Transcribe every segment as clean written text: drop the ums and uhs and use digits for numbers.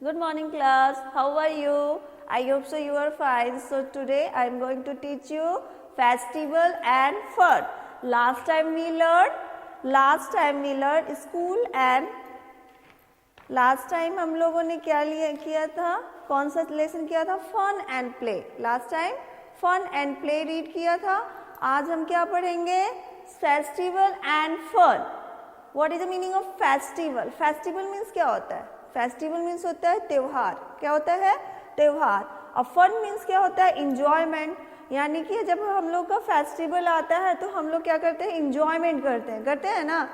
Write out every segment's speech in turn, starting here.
Good morning class. How are you? I hope so you are fine. So today I am going to teach you festival and fun. Last time we learned school and last time हम लोगों ने क्या किया था, कौन सा lesson किया था, fun and play. Last time fun and play read किया था. आज हम क्या पढ़ेंगे, festival and fun. What is the meaning of festival? Festival means क्या होता है? फेस्टिवल मीन्स होता है त्योहार. क्या होता है? त्योहार. और फन मीन्स क्या होता है? इंजॉयमेंट. यानी कि जब हम लोग का फेस्टिवल आता है तो हम लोग क्या करते हैं, इंजॉयमेंट करते हैं ना.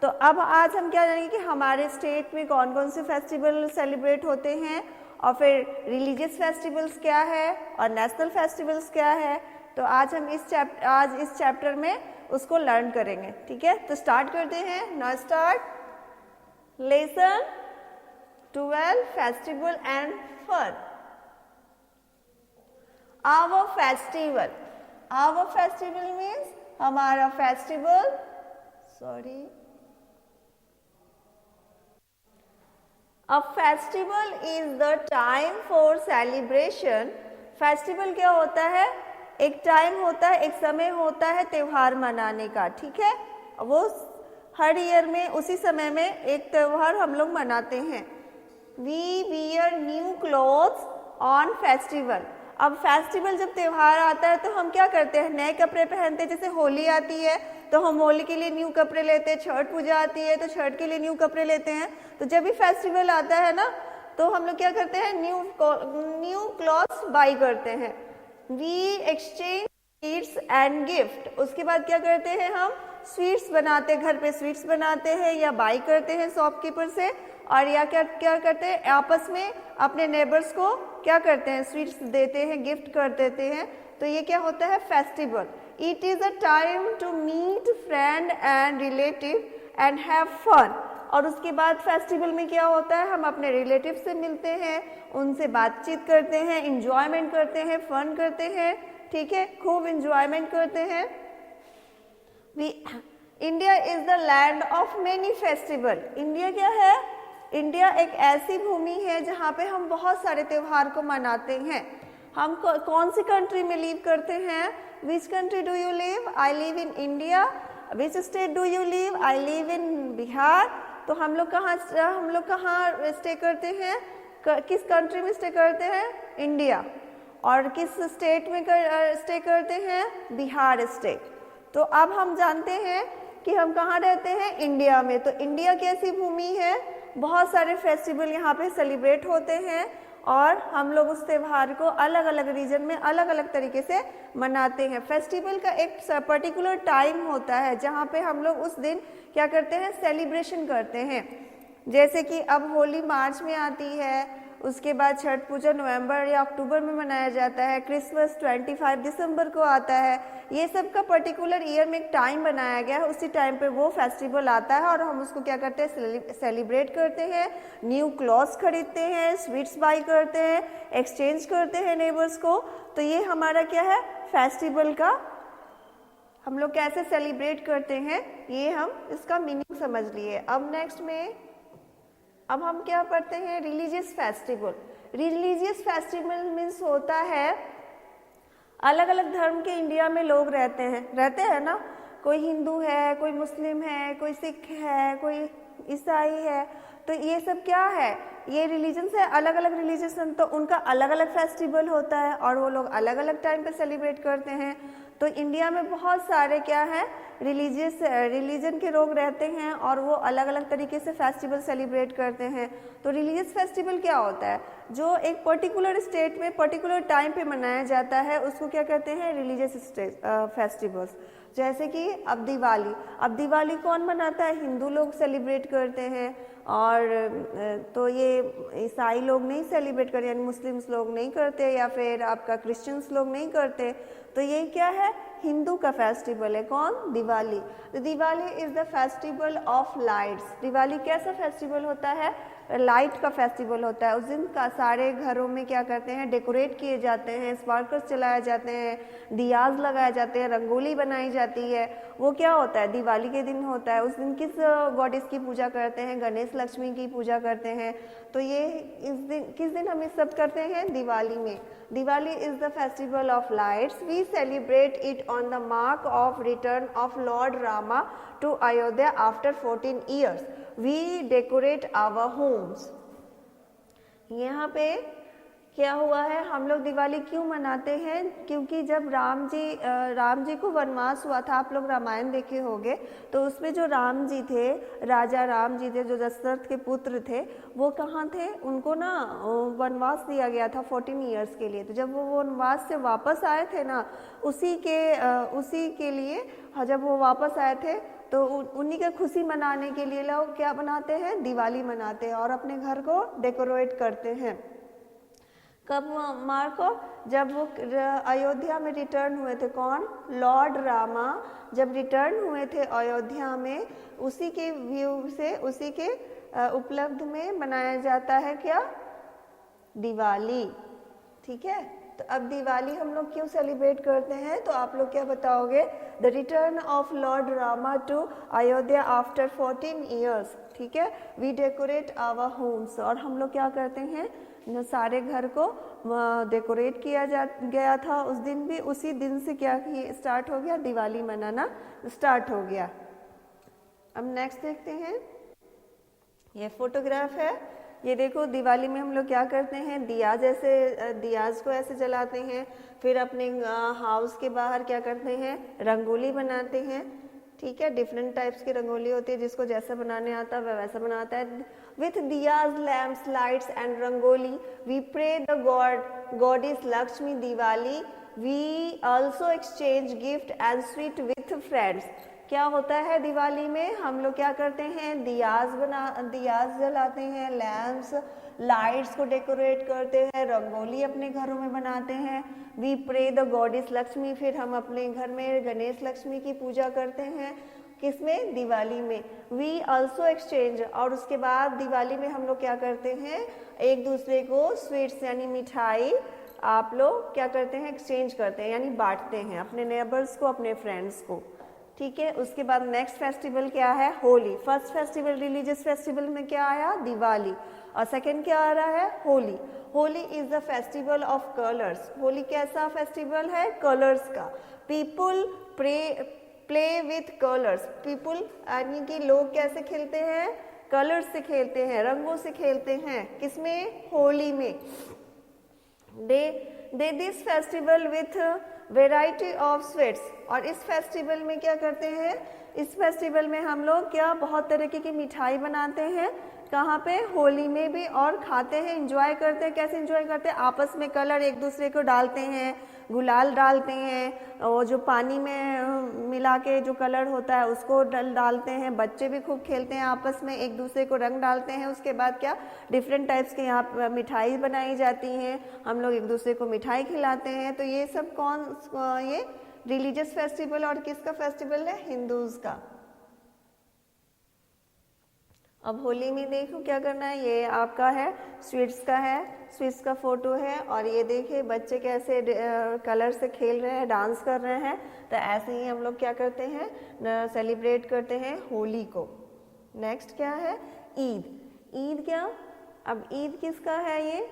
तो अब आज हम क्या जानेंगे कि हमारे स्टेट में कौन कौन से फेस्टिवल सेलिब्रेट होते हैं, और फिर रिलीजियस फेस्टिवल्स क्या है और नेशनल फेस्टिवल्स क्या है. तो आज हम इस चैप्टर में उसको लर्न करेंगे. ठीक है, तो स्टार्ट करते हैं. Now start lesson 12 festival and fun. Our festival means हमारा festival. A festival is the time for celebration. Festival क्या होता है? एक टाइम होता है, एक समय होता है त्योहार मनाने का. ठीक है, वो हर ईयर में उसी समय में एक त्योहार हम लोग मनाते हैं. We wear new clothes on festival. अब फेस्टिवल जब त्योहार आता है तो हम क्या करते हैं, नए कपड़े पहनते हैं. जैसे होली आती है तो हम होली के लिए न्यू कपड़े लेते हैं, छठ पूजा आती है तो छठ के लिए न्यू कपड़े लेते हैं. तो जब भी फेस्टिवल आता है ना तो हम लोग क्या करते हैं, न्यू क्लॉथ्स बाई करते हैं. We exchange sweets and gift. उसके बाद क्या करते हैं, हम स्वीट्स बनाते हैं, घर पे स्वीट्स बनाते हैं या बाई करते हैं शॉपकीपर से. और या क्या करते हैं, आपस में अपने नेबर्स को क्या करते हैं, स्वीट्स देते हैं, गिफ्ट कर देते हैं. तो ये क्या होता है, festival. It is a time to meet friend and relative and have fun. और उसके बाद फेस्टिवल में क्या होता है, हम अपने रिलेटिव से मिलते हैं, उनसे बातचीत करते हैं, इंजॉयमेंट करते हैं, फन करते हैं. ठीक है, खूब इंजॉयमेंट करते हैं. India is the land of many festival. India क्या है? इंडिया एक ऐसी भूमि है जहाँ पे हम बहुत सारे त्योहार को मनाते हैं. हम कौन सी कंट्री में लिव करते हैं? Which country do you live? I live in India. Which state do you live? I live in Bihar. तो हम लोग कहाँ स्टे करते हैं, किस कंट्री में स्टे करते हैं? इंडिया. और किस स्टेट में स्टे करते हैं? बिहार स्टेट. तो अब हम जानते हैं कि हम कहाँ रहते हैं, इंडिया में. तो इंडिया कैसी भूमि है, बहुत सारे फेस्टिवल यहाँ पे सेलिब्रेट होते हैं और हम लोग उस त्यौहार को अलग अलग रीजन में अलग अलग तरीके से मनाते हैं. फेस्टिवल का एक पर्टिकुलर टाइम होता है जहाँ पे हम लोग उस दिन क्या करते हैं, सेलिब्रेशन करते हैं. जैसे कि अब होली मार्च में आती है, उसके बाद छठ पूजा नवंबर या अक्टूबर में मनाया जाता है, क्रिसमस 25 दिसंबर को आता है. ये सब का पर्टिकुलर ईयर में एक टाइम बनाया गया है, उसी टाइम पे वो फेस्टिवल आता है और हम उसको क्या करते हैं, सेलिब्रेट करते हैं, न्यू क्लॉथ्स खरीदते हैं, स्वीट्स बाई करते हैं, एक्सचेंज करते हैं नेबर्स को. तो ये हमारा क्या है, फेस्टिवल का हम लोग कैसे सेलिब्रेट करते हैं, ये हम इसका मीनिंग समझ लिए. अब नेक्स्ट में अब हम क्या पढ़ते हैं, religious festival. Religious festival means होता है, अलग अलग धर्म के इंडिया में लोग रहते हैं ना. कोई हिंदू है, कोई मुस्लिम है, कोई सिख है, कोई ईसाई है. तो ये सब क्या है, ये रिलीजन से अलग अलग रिलीजन, तो उनका अलग अलग फेस्टिवल होता है और वो लोग अलग अलग टाइम पे सेलिब्रेट करते हैं. तो इंडिया में बहुत सारे क्या है, रिलीजन के लोग रहते हैं और वो अलग अलग तरीके से फेस्टिवल सेलिब्रेट करते हैं. तो रिलीजियस फेस्टिवल क्या होता है, जो एक पर्टिकुलर स्टेट में पर्टिकुलर टाइम पे मनाया जाता है, उसको क्या कहते हैं, रिलीजियस फेस्टिवल्स. जैसे कि अब दिवाली कौन मनाता है, हिंदू लोग सेलिब्रेट करते हैं. और तो ये ईसाई लोग नहीं सेलिब्रेट करते, यानी मुस्लिम्स लोग नहीं करते, या फिर आपका क्रिश्चियंस लोग नहीं करते. तो ये क्या है, हिंदू का फेस्टिवल है. कौन? Diwali. Diwali is the festival of lights. Diwali कैसा फेस्टिवल होता है, लाइट का फेस्टिवल होता है। उस दिन का सारे घरों में क्या करते हैं, डेकोरेट किए जाते हैं, स्पार्कल्स चलाए जाते हैं, दियाज लगाए जाते हैं, रंगोली बनाई जाती है। वो क्या होता है, दिवाली के दिन होता है। उस दिन किस गॉडेस की पूजा करते हैं, गणेश लक्ष्मी की पूजा करते हैं। तो ये इस दिन, किस दिन हम ये सब करते हैं, दिवाली में। Diwali is the festival of lights. We celebrate it on the mark of return of lord Rama to Ayodhya after 14 years. We decorate our homes. यहाँ पे क्या हुआ है, हम लोग दिवाली क्यों मनाते हैं, क्योंकि जब राम जी को वनवास हुआ था, आप लोग रामायण देखे होंगे, तो उसमें जो राम जी थे, राजा राम जी थे, जो दशरथ के पुत्र थे, वो कहाँ थे, उनको ना वनवास दिया गया था 14 years के लिए। तो जब वो वनवास से वापस आए थे ना, उसी के लिए जब वो वापस आए थे, तो उन्हीं की खुशी मनाने के लिए लोग क्या बनाते हैं, दिवाली मनाते हैं और अपने घर को डेकोरेट करते हैं। कब मार्को, जब वो अयोध्या में रिटर्न हुए थे, कौन, लॉर्ड रामा जब रिटर्न हुए थे अयोध्या में, उसी के व्यू से, उसी के उपलब्ध में मनाया जाता है क्या, दिवाली। ठीक है, तो अब दिवाली हम लोग क्यों सेलिब्रेट करते हैं, तो आप लोग क्या बताओगे, the return of lord Rama to Ayodhya after 14 years। ठीक है, वी डेकोरेट आवर होम्स, और हम लोग क्या करते हैं, सारे घर को डेकोरेट किया गया था उस दिन भी। उसी दिन से क्या स्टार्ट हो गया, दिवाली मनाना स्टार्ट हो गया। अब नेक्स्ट देखते हैं, ये फोटोग्राफ है। ये देखो, दिवाली में हम लोग क्या करते हैं, दियाज को ऐसे जलाते हैं, फिर अपने हाउस के बाहर क्या करते हैं, रंगोली बनाते हैं। ठीक है, डिफरेंट टाइप्स की रंगोली होती है, जिसको जैसा बनाने आता है वह वैसा बनाता है। With diyas, lamps, lights and rangoli we pray the goddess Lakshmi Diwali. We also exchange gift and sweet with friends. क्या होता है दिवाली में, हम लोग क्या करते हैं, दियाज जलाते हैं, लैम्प्स, लाइट्स को डेकोरेट करते हैं, रंगोली अपने घरों में बनाते हैं। We pray the goddess Lakshmi, फिर हम अपने घर में गणेश लक्ष्मी की पूजा करते हैं, किसमें, दिवाली में। वी ऑल्सो एक्सचेंज, और उसके बाद दिवाली में हम लोग क्या करते हैं, एक दूसरे को स्वीट्स यानी मिठाई आप लोग क्या करते हैं, एक्सचेंज करते हैं, यानी बांटते हैं अपने नेबर्स को, अपने फ्रेंड्स को। ठीक है, उसके बाद नेक्स्ट फेस्टिवल क्या है, Holi. First festival religious festival में क्या आया, दिवाली, और सेकंड क्या आ रहा है, Holi. Holi is the festival of colours. Holi कैसा फेस्टिवल है, कलर्स का। People play with colours. People यानी कि लोग कैसे खेलते हैं, कलर्स से खेलते हैं, रंगों से खेलते हैं, किसमें, होली में। They this festival with variety of sweets. और इस फेस्टिवल में क्या करते हैं, इस फेस्टिवल में हम लोग क्या बहुत तरीके की मिठाई बनाते हैं, कहाँ पे, होली में भी, और खाते हैं, एंजॉय करते हैं। कैसे एंजॉय करते हैं, आपस में कलर एक दूसरे को डालते हैं, गुलाल डालते हैं, और जो पानी में मिला के जो कलर होता है उसको डालते हैं। बच्चे भी खूब खेलते हैं, आपस में एक दूसरे को रंग डालते हैं। उसके बाद क्या, डिफरेंट टाइप्स के यहाँ मिठाई बनाई जाती हैं, हम लोग एक दूसरे को मिठाई खिलाते हैं। तो ये सब ये रिलीजियस फेस्टिवल, और किसका फेस्टिवल है, हिंदूज का। अब होली में देखो क्या करना है, ये आपका है, स्वीट्स का है, स्वीट्स का फोटो है, और ये देखिए बच्चे कैसे कलर से खेल रहे हैं, डांस कर रहे हैं। तो ऐसे ही हम लोग क्या करते हैं, सेलिब्रेट करते हैं होली को। नेक्स्ट क्या है, ईद। ईद क्या, अब ईद किसका है, ये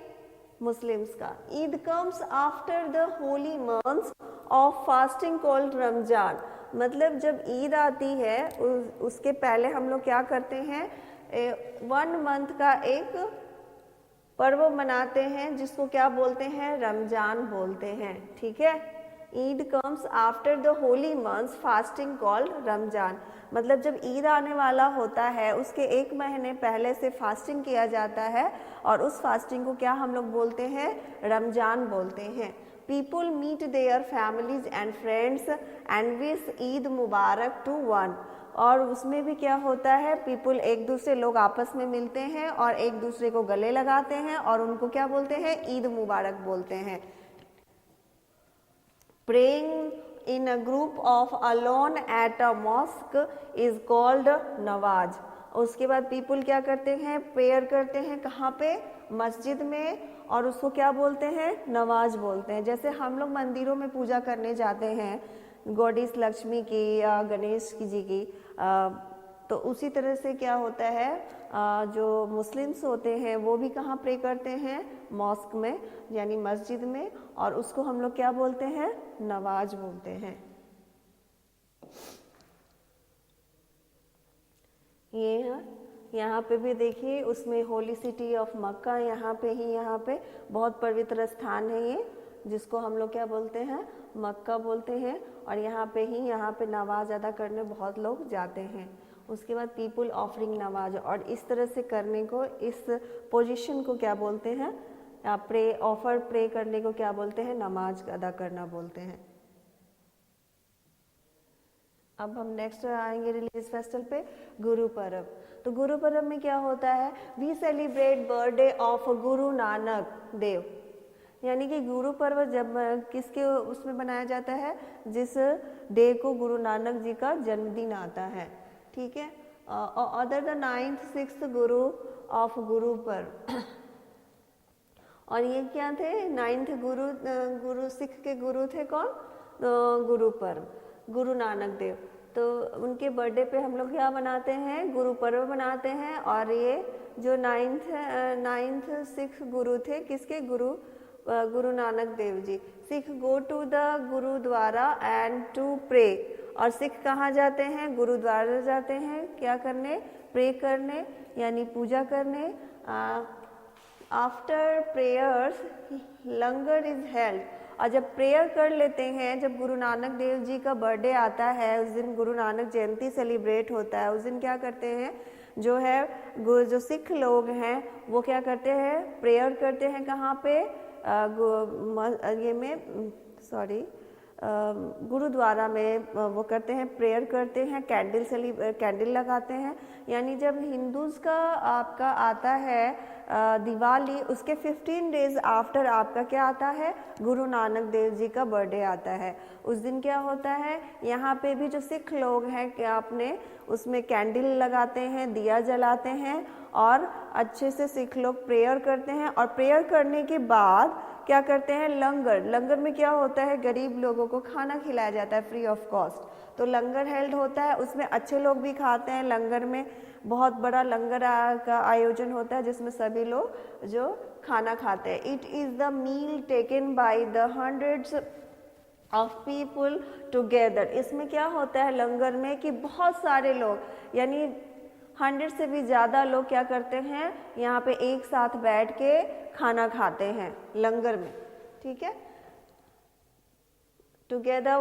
मुस्लिम्स का। Eid comes after the Holi months of fasting called Ramzan. मतलब जब ईद आती है उसके पहले हम लोग क्या करते हैं, 1 month का एक पर्व मनाते हैं, जिसको क्या बोलते हैं, रमजान बोलते हैं। ठीक है, Eid comes after the Holi months fasting called Ramzan. मतलब जब ईद आने वाला होता है उसके 1 महीने पहले से फास्टिंग किया जाता है, और उस फास्टिंग को क्या हम लोग बोलते हैं, रमजान बोलते हैं। People meet their families and friends and wish Eid Mubarak to one. और उसमें भी क्या होता है, पीपुल एक दूसरे लोग आपस में मिलते हैं और एक दूसरे को गले लगाते हैं, और उनको क्या बोलते हैं, ईद मुबारक बोलते हैं। Praying in a group of alone at a mosque is called Nawaz. उसके बाद पीपल क्या करते हैं, प्रेयर करते हैं, कहाँ पे, मस्जिद में, और उसको क्या बोलते हैं, नमाज बोलते हैं। जैसे हम लोग मंदिरों में पूजा करने जाते हैं गॉडेस लक्ष्मी की या गणेश जी की, तो उसी तरह से क्या होता है, जो मुस्लिम्स होते हैं वो भी कहाँ प्रे करते हैं, मॉस्क में यानी मस्जिद में, और उसको हम लोग क्या बोलते हैं, नमाज बोलते हैं। ये यहाँ पे भी देखिए, उसमें होली सिटी ऑफ मक्का, यहाँ पे बहुत पवित्र स्थान है ये, जिसको हम लोग क्या बोलते हैं, मक्का बोलते हैं, और यहाँ पे नमाज अदा करने बहुत लोग जाते हैं। उसके बाद पीपल ऑफरिंग नमाज, और इस तरह से करने को, इस पोजीशन को क्या बोलते हैं, प्रे करने को क्या बोलते हैं, नमाज अदा करना बोलते हैं। अब हम नेक्स्ट आएंगे रिलीजियस फेस्टिवल पे, गुरु पर्व। तो गुरु पर्व में क्या होता है, we celebrate birthday of Guru Nanak देव, यानी कि गुरु पर्व जब किसके उसमें बनाया जाता है, जिस डे को गुरु नानक जी का जन्मदिन आता है, ठीक है। Other the 9th 6th Guru of Guru Parv, और ये क्या थे, 9th गुरु सिख के गुरु थे कौन, गुरु पर्व, गुरु नानक देव। तो उनके बर्थडे पे हम लोग क्या मनाते हैं, गुरु पर्व मनाते हैं। और ये जो 9th सिख गुरु थे, किसके, Guru Nanak Dev ji. Sikh go to the gurudwara and to pray, और सिख कहाँ जाते हैं, गुरुद्वारा जाते हैं, क्या करने, प्रे करने यानी पूजा करने। After prayers langar is held, और जब प्रेयर कर लेते हैं, जब गुरु नानक देव जी का बर्थडे आता है, उस दिन गुरु नानक जयंती सेलिब्रेट होता है, उस दिन क्या करते हैं, जो सिख लोग हैं वो क्या करते हैं, प्रेयर करते हैं, कहाँ पे, गुरुद्वारा में वो करते हैं, प्रेयर करते हैं, कैंडल लगाते हैं। यानी जब हिंदूज का आपका आता है दिवाली, उसके 15 डेज आफ्टर आपका क्या आता है, गुरु नानक देव जी का बर्थडे आता है। उस दिन क्या होता है, यहाँ पे भी जो सिख लोग हैं क्या अपने उसमें कैंडल लगाते हैं, दिया जलाते हैं, और अच्छे से सिख लोग प्रेयर करते हैं। और प्रेयर करने के बाद क्या करते हैं, लंगर में क्या होता है, गरीब लोगों को खाना खिलाया जाता है फ्री ऑफ कॉस्ट। तो लंगर हेल्ड होता है, उसमें अच्छे लोग भी खाते हैं। लंगर में बहुत बड़ा लंगर का आयोजन होता है, जिसमें सभी लोग जो खाना खाते हैं। It is the meal taken by the hundreds of people together. इसमें क्या होता है लंगर में कि बहुत सारे लोग, यानी 100 से भी ज़्यादा लोग क्या करते हैं, यहाँ पे एक साथ बैठ के खाना खाते हैं लंगर में, ठीक है। Together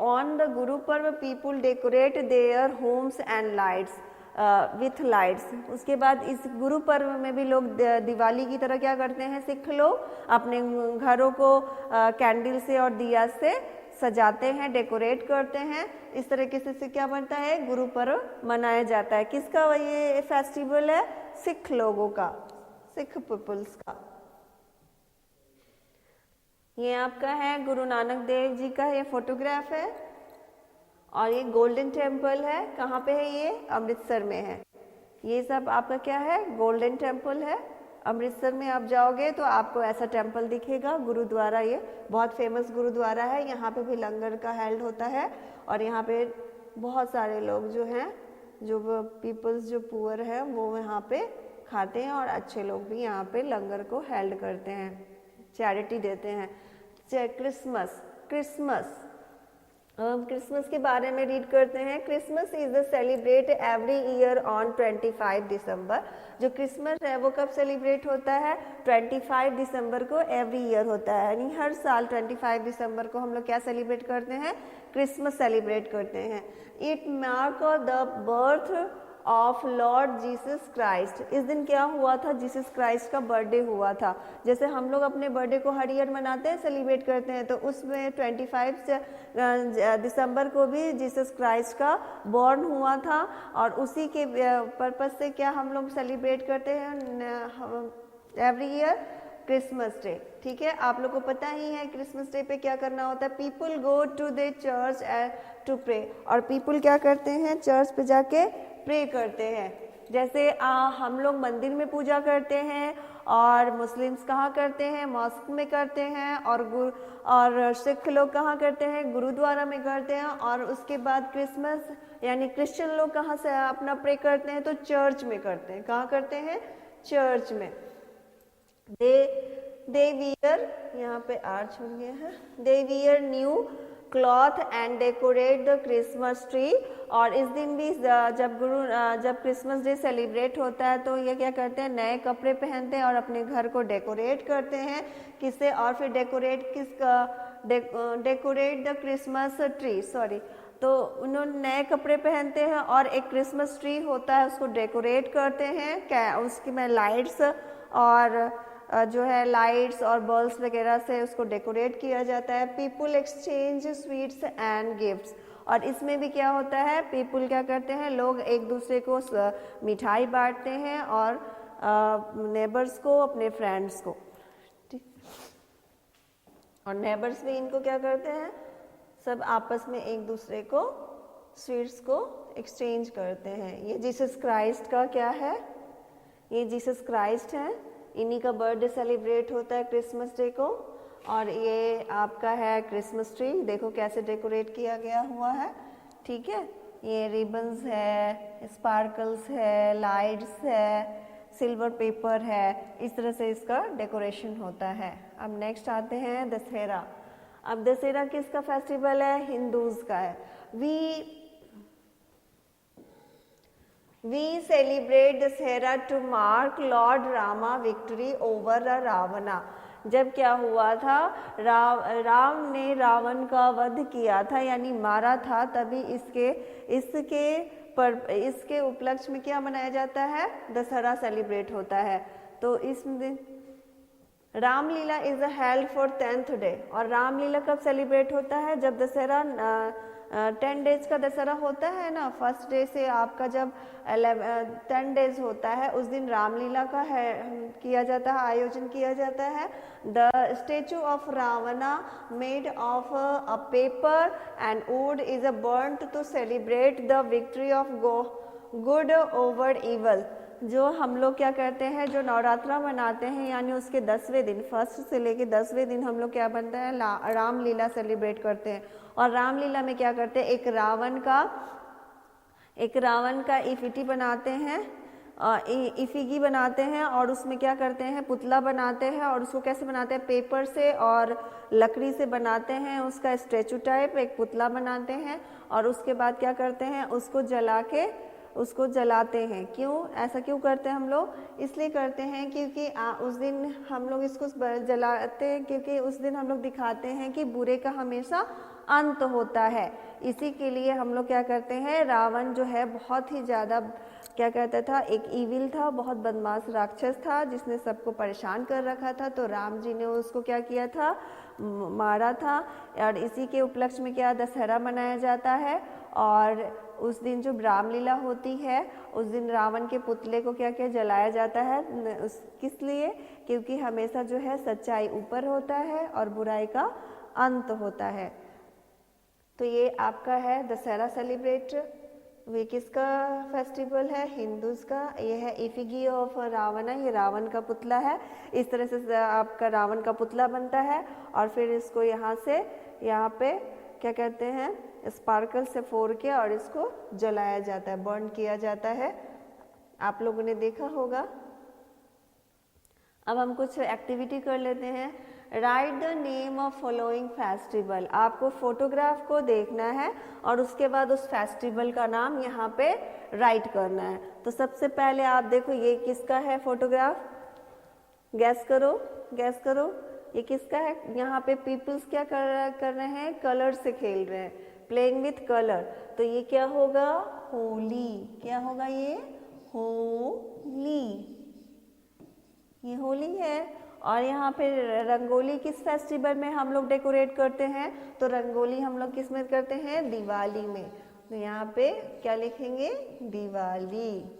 on the Guru Parv people decorate their homes and lights with lights. उसके बाद इस गुरु पर्व में भी लोग दिवाली की तरह क्या करते हैं, सिख लोग अपने घरों को कैंडल से और दिया से सजाते हैं, डेकोरेट करते हैं। इस तरीके से क्या बनता है, गुरु पर्व मनाया जाता है। किसका ये फेस्टिवल है, सिख लोगों का, सिख पीपल्स का। ये आपका है गुरु नानक देव जी का ये फोटोग्राफ है, और ये गोल्डन टेम्पल है, कहाँ पे है ये, अमृतसर में है। ये सब आपका क्या है, गोल्डन टेम्पल है। अमृतसर में आप जाओगे तो आपको ऐसा टेम्पल दिखेगा। गुरुद्वारा, ये बहुत फेमस गुरुद्वारा है। यहाँ पे भी लंगर का हेल्ड होता है, और यहाँ पे बहुत सारे लोग जो हैं, जो पीपल्स जो पुअर है वो यहाँ पे खाते हैं, और अच्छे लोग भी यहाँ पे लंगर को हेल्ड करते हैं, चैरिटी देते हैं। क्रिसमस के बारे में रीड करते हैं। Christmas is the celebrate every year on 25 दिसंबर। जो क्रिसमस है वो कब सेलिब्रेट होता है, 25 दिसंबर को एवरी ईयर होता है। यानी हर साल 25 दिसंबर को हम लोग क्या सेलिब्रेट करते हैं, क्रिसमस सेलिब्रेट करते हैं। It mark the birth of Lord Jesus Christ. इस दिन क्या हुआ था, जीसस क्राइस्ट का बर्थडे हुआ था। जैसे हम लोग अपने बर्थडे को हर ईयर मनाते हैं, सेलिब्रेट करते हैं, तो उसमें 25 दिसंबर को भी जीसस क्राइस्ट का बॉर्न हुआ था, और उसी के पर्पस से क्या हम लोग सेलिब्रेट करते हैं एवरी ईयर, क्रिसमस डे। ठीक है, आप लोग को पता ही है क्रिसमस डे पे क्या करना होता है, people go to the church to pray. और पीपल क्या करते हैं, चर्च पे जाके प्रे करते हैं। जैसे हम लोग मंदिर में पूजा करते हैं और मुस्लिम्स कहाँ करते हैं, मॉस्क में करते हैं, और सिख लोग कहाँ करते हैं, गुरुद्वारा में करते हैं, और उसके बाद क्रिसमस यानी क्रिश्चियन लोग कहाँ से अपना प्रे करते हैं, तो चर्च में करते हैं। कहाँ करते हैं, चर्च में। दे वियर, यहाँ पे आर छूट गया है, they wear new cloth and decorate the Christmas tree. और इस दिन भी जब क्रिसमस डे सेलिब्रेट होता है तो ये क्या करते हैं, नए कपड़े पहनते हैं और अपने घर को डेकोरेट करते हैं। किससे, और फिर decorate the Christmas tree, sorry, तो उन्होंने नए कपड़े पहनते हैं और एक क्रिसमस ट्री होता है उसको डेकोरेट करते हैं। क्या उसकी में लाइट्स और जो है लाइट्स और बल्ब्स वगैरह से उसको डेकोरेट किया जाता है। People exchange sweets and gifts, और इसमें भी क्या होता है, पीपुल क्या करते हैं, लोग एक दूसरे को मिठाई बांटते हैं और नेबर्स को, अपने फ्रेंड्स को, और नेबर्स भी इनको क्या करते हैं, सब आपस में एक दूसरे को स्वीट्स को एक्सचेंज करते हैं। ये जीसस क्राइस्ट का क्या है, ये जीसस क्राइस्ट है, इन्हीं का बर्थडे सेलिब्रेट होता है क्रिसमस डे को। और ये आपका है क्रिसमस ट्री, देखो कैसे डेकोरेट किया गया हुआ है, ठीक है। ये रिबन्स है, स्पार्कल्स है, लाइट्स है, सिल्वर पेपर है, इस तरह से इसका डेकोरेशन होता है। अब नेक्स्ट आते हैं दशहरा। अब दशहरा किसका फेस्टिवल है, हिंदूज का है। We celebrate Dussehra to mark Lord Rama victory over Ravana। जब क्या हुआ था, राम ने रावण का वध किया था यानी मारा था, तभी इसके उपलक्ष्य में क्या मनाया जाता है, दशहरा सेलिब्रेट होता है। तो इस दिन Ramlila is held for 10th day. और रामलीला कब सेलिब्रेट होता है, जब दशहरा 10 डेज का दशहरा होता है ना, फर्स्ट डे से आपका जब 10 डेज होता है उस दिन रामलीला का किया जाता है, आयोजन किया जाता है। The statue of Ravana made of a paper and wood is a burned to celebrate the victory of good over evil. जो हम लोग क्या करते हैं, जो नवरात्रा मनाते हैं यानी उसके 10वें दिन, फर्स्ट से लेके 10वें दिन हम लोग क्या बनता है, रामलीला सेलिब्रेट करते हैं। और रामलीला में क्या करते हैं, एक रावण का इफिटी बनाते हैं, इफिगी बनाते हैं, और उसमें क्या करते हैं, पुतला बनाते हैं। और उसको कैसे बनाते हैं, पेपर से और लकड़ी से बनाते हैं, उसका स्टैचू टाइप एक पुतला बनाते हैं। और उसके बाद क्या करते हैं, उसको जलाते हैं। क्यों ऐसा क्यों करते हैं हम लोग, इसलिए करते हैं क्योंकि उस दिन हम लोग इसको जलाते हैं क्योंकि उस दिन हम लोग दिखाते हैं कि बुरे का हमेशा अंत होता है। इसी के लिए हम लोग क्या करते हैं, रावण जो है बहुत ही ज़्यादा क्या कहता था, एक ईविल था, बहुत बदमाश राक्षस था जिसने सबको परेशान कर रखा था। तो राम जी ने उसको क्या किया था, मारा था। और इसी के उपलक्ष्य में क्या दशहरा मनाया जाता है। और उस दिन जो रामलीला होती है उस दिन रावण के पुतले को क्या क्या जलाया जाता है, किस लिए, क्योंकि हमेशा जो है सच्चाई ऊपर होता है और बुराई का अंत होता है। तो ये आपका है दशहरा सेलिब्रेट। वे किसका फेस्टिवल है, हिंदूज का। ये है इफिगी ऑफ रावणा, ये रावण का पुतला है। इस तरह से आपका रावण का पुतला बनता है और फिर इसको यहाँ पे क्या कहते हैं, स्पार्कल से फोड़ के और इसको जलाया जाता है, बर्न किया जाता है। आप लोगों ने देखा होगा। अब हम कुछ एक्टिविटी कर लेते हैं। Right the name of following festival. आपको फोटोग्राफ को देखना है और उसके बाद उस फेस्टिवल का नाम यहाँ पे राइट करना है। तो सबसे पहले आप देखो ये किसका है फोटोग्राफ, गैस करो ये किसका है। यहाँ पे पीपल्स क्या कर रहे हैं, कलर से खेल रहे हैं, प्लेइंग विथ कलर। तो ये क्या होगा, होली। क्या होगा ये, होली, ये होली है। और यहाँ पे रंगोली किस फेस्टिवल में हम लोग डेकोरेट करते हैं, तो रंगोली हम लोग किस में करते हैं, दिवाली में। तो यहाँ पे क्या लिखेंगे, दिवाली।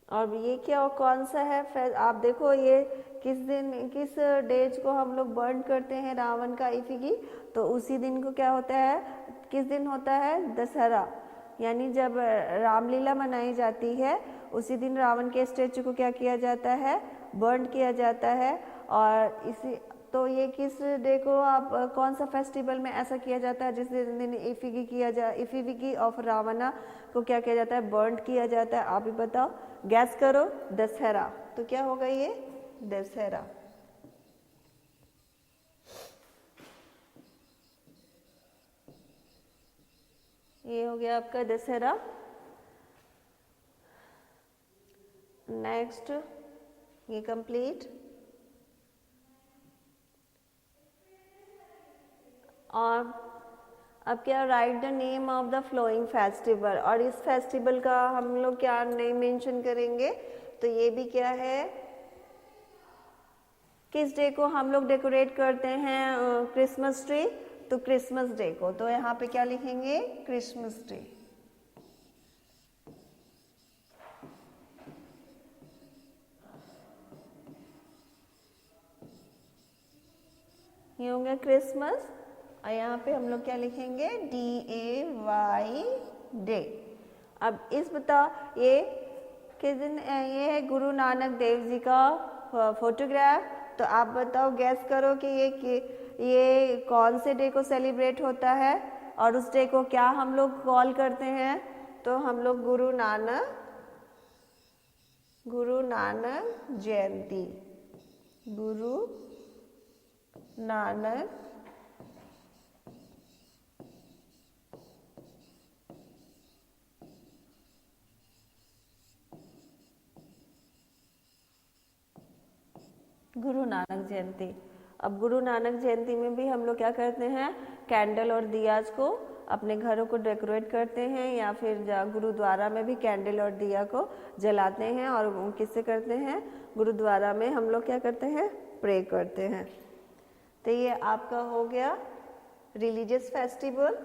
और ये क्या कौन सा है, आप देखो ये किस डेज को हम लोग बर्न करते हैं रावण का इफिगी। तो उसी दिन को क्या होता है, किस दिन होता है? दशहरा, यानी जब रामलीला मनाई जाती है उसी दिन रावण के स्टैचू को क्या किया जाता है? बर्न किया जाता है। और इसी तो ये किस डे को आप कौन सा फेस्टिवल में ऐसा किया जाता है जिस दिन इफिगी ऑफ रावणा को क्या किया जाता है? बर्न किया जाता है। आप ही बताओ, गैस करो। दशहरा। तो क्या होगा ये? दशहरा। ये हो गया आपका दशहरा। नेक्स्ट, ये कंप्लीट। और अब क्या? Right the name of the flowing festival. और इस फेस्टिवल का हम लोग क्या नेम मेंशन करेंगे? तो ये भी क्या है? किस डे को हम लोग डेकोरेट करते हैं क्रिसमस ट्री? तो क्रिसमस डे को। तो यहाँ पे क्या लिखेंगे? Christmas day. ये हो गया क्रिसमस। और यहाँ पे हम लोग क्या लिखेंगे? DAY day. अब इस बताओ ये किस दिन? ये है गुरु नानक देव जी का फोटोग्राफ। तो आप बताओ, गैस करो कि ये कौन से डे को सेलिब्रेट होता है और उस डे को क्या हम लोग कॉल करते हैं? तो हम लोग गुरु नानक जयंती। गुरु नानक जयंती। अब गुरु नानक जयंती में भी हम लोग क्या करते हैं? कैंडल और दियाज को अपने घरों को डेकोरेट करते हैं, या फिर गुरुद्वारा में भी कैंडल और दिया को जलाते हैं। और किससे करते हैं? गुरुद्वारा में हम लोग क्या करते हैं? प्रे करते हैं। तो ये आपका हो गया रिलीजियस फेस्टिवल।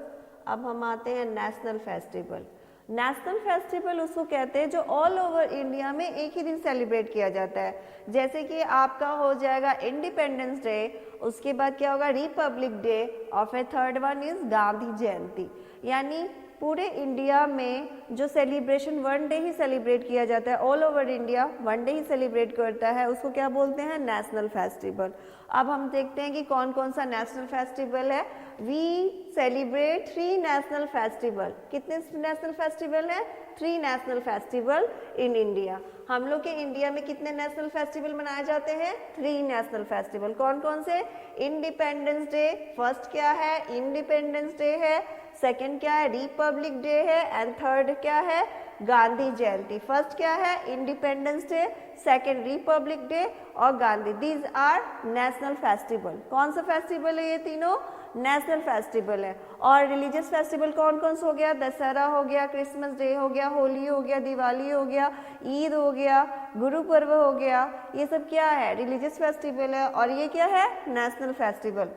अब हम आते हैं नेशनल फेस्टिवल। नेशनल फेस्टिवल उसको कहते हैं जो ऑल ओवर इंडिया में एक ही दिन सेलिब्रेट किया जाता है। जैसे कि आपका हो जाएगा इंडिपेंडेंस डे, उसके बाद क्या होगा? रिपब्लिक डे, और फिर third one is Gandhi Jayanti. यानी पूरे इंडिया में जो सेलिब्रेशन वन डे ही सेलिब्रेट किया जाता है, all over India one day ही सेलिब्रेट करता है, उसको क्या बोलते हैं? National festival. अब हम देखते हैं कि कौन कौन सा नेशनल फेस्टिवल है। We celebrate 3 national festival. कितने नेशनल फेस्टिवल है? 3 नेशनल फेस्टिवल इन इंडिया। हम लोग के इंडिया में कितने नेशनल फेस्टिवल मनाए जाते हैं? 3 नेशनल फेस्टिवल। कौन कौन से? इंडिपेंडेंस डे, फर्स्ट क्या है? इंडिपेंडेंस डे है। सेकेंड क्या है? रिपब्लिक डे है। एंड थर्ड क्या है? गांधी जयंती। फर्स्ट क्या है? Independence day, second republic day और Gandhi. These are national festival. कौन सा फेस्टिवल है? ये तीनों नेशनल फेस्टिवल है। और रिलीजियस फेस्टिवल कौन कौन सा हो गया? दशहरा हो गया, क्रिसमस डे हो गया, होली हो गया, दिवाली हो गया, ईद हो गया, गुरु पर्व हो गया। ये सब क्या है? रिलीजियस फेस्टिवल है। और ये क्या है? National festival.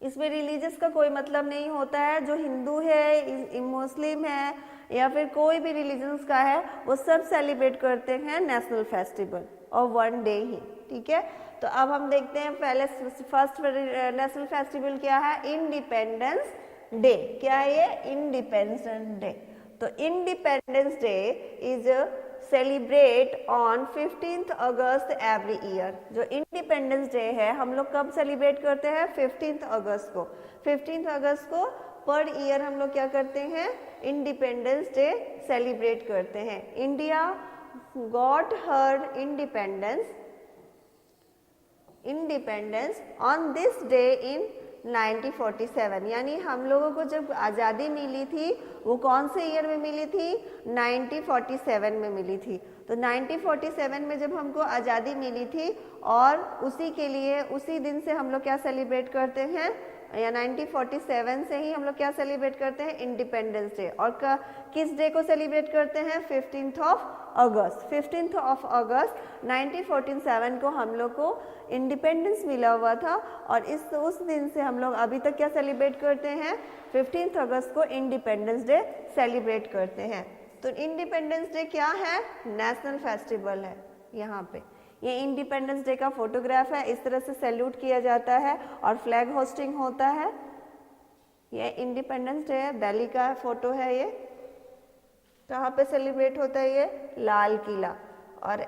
इसमें रिलीजियस का कोई मतलब नहीं होता है। जो हिंदू है, मुस्लिम है, या फिर कोई भी रिलीजन्स का है, वो सब सेलिब्रेट करते हैं नेशनल फेस्टिवल और वन डे ही। ठीक है, तो अब हम देखते हैं पहले फर्स्ट नेशनल फेस्टिवल क्या है? Independence day. क्या है ये? Independence day. तो independence day is celebrate on 15th August every year. जो इंडिपेंडेंस डे है हम लोग कब सेलिब्रेट करते हैं? 15th अगस्त को। 15th अगस्त को पर ईयर हम लोग क्या करते हैं? इंडिपेंडेंस डे सेलिब्रेट करते हैं। India got her independence on this day in 1947। यानी हम लोगों को जब आज़ादी मिली थी वो कौन से ईयर में मिली थी? 1947 में मिली थी। तो 1947 में जब हमको आज़ादी मिली थी, और उसी के लिए उसी दिन से हम लोग क्या सेलिब्रेट करते हैं? या 1947 से ही हम लोग क्या सेलिब्रेट करते हैं? Independence day. और किस डे को सेलिब्रेट करते हैं? 15th अगस्त। 15th अगस्त 1947 को हम लोग को इंडिपेंडेंस मिला हुआ था, और उस दिन से हम लोग अभी तक क्या सेलिब्रेट करते हैं? 15th अगस्त को इंडिपेंडेंस डे सेलिब्रेट करते हैं। तो इंडिपेंडेंस डे क्या है? नेशनल फेस्टिवल है। यहाँ पे ये इंडिपेंडेंस डे का फोटोग्राफ है, इस तरह से सैल्यूट किया जाता है और फ्लैग होस्टिंग होता है। ये इंडिपेंडेंस डे है, दिल्ली का फोटो है। ये कहाँ पे सेलिब्रेट होता है? ये लाल किला, और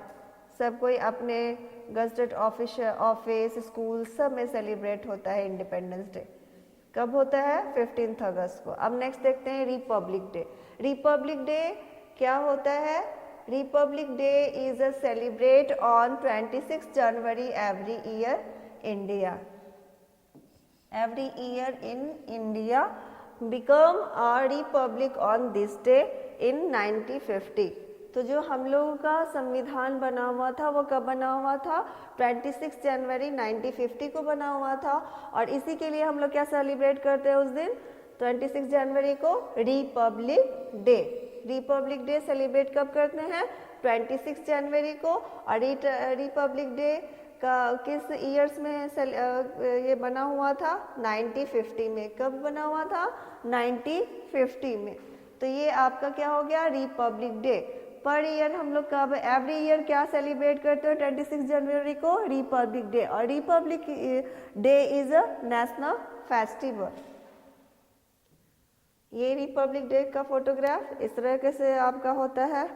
सब कोई अपने गजटेड ऑफिस स्कूल सब में सेलिब्रेट होता है इंडिपेंडेंस डे। कब होता है? 15 अगस्त को। अब नेक्स्ट देखते हैं रिपब्लिक डे। रिपब्लिक डे क्या होता है? Republic day is a celebrate on 26 January every year India. Every year in India become a republic on this day in 1950। तो जो हम लोगों का संविधान बना हुआ था वो कब बना हुआ था? 26 जनवरी 1950 को बना हुआ था। और इसी के लिए हम लोग क्या सेलिब्रेट करते हैं उस दिन? 26 जनवरी को republic day. Republic day celebrate कब करते हैं? 26 जनवरी को। और रिपब्लिक डे का किस ईयर्स में ये बना हुआ था? 1950 में। कब बना हुआ था? 1950 में। तो ये आपका क्या हो गया? Republic day. पर ईयर हम लोग कब, एवरी ईयर क्या सेलिब्रेट करते हो 26 जनवरी को? Republic day. और republic day is a national festival. ये रिपब्लिक डे का फोटोग्राफ इस तरह से आपका होता है।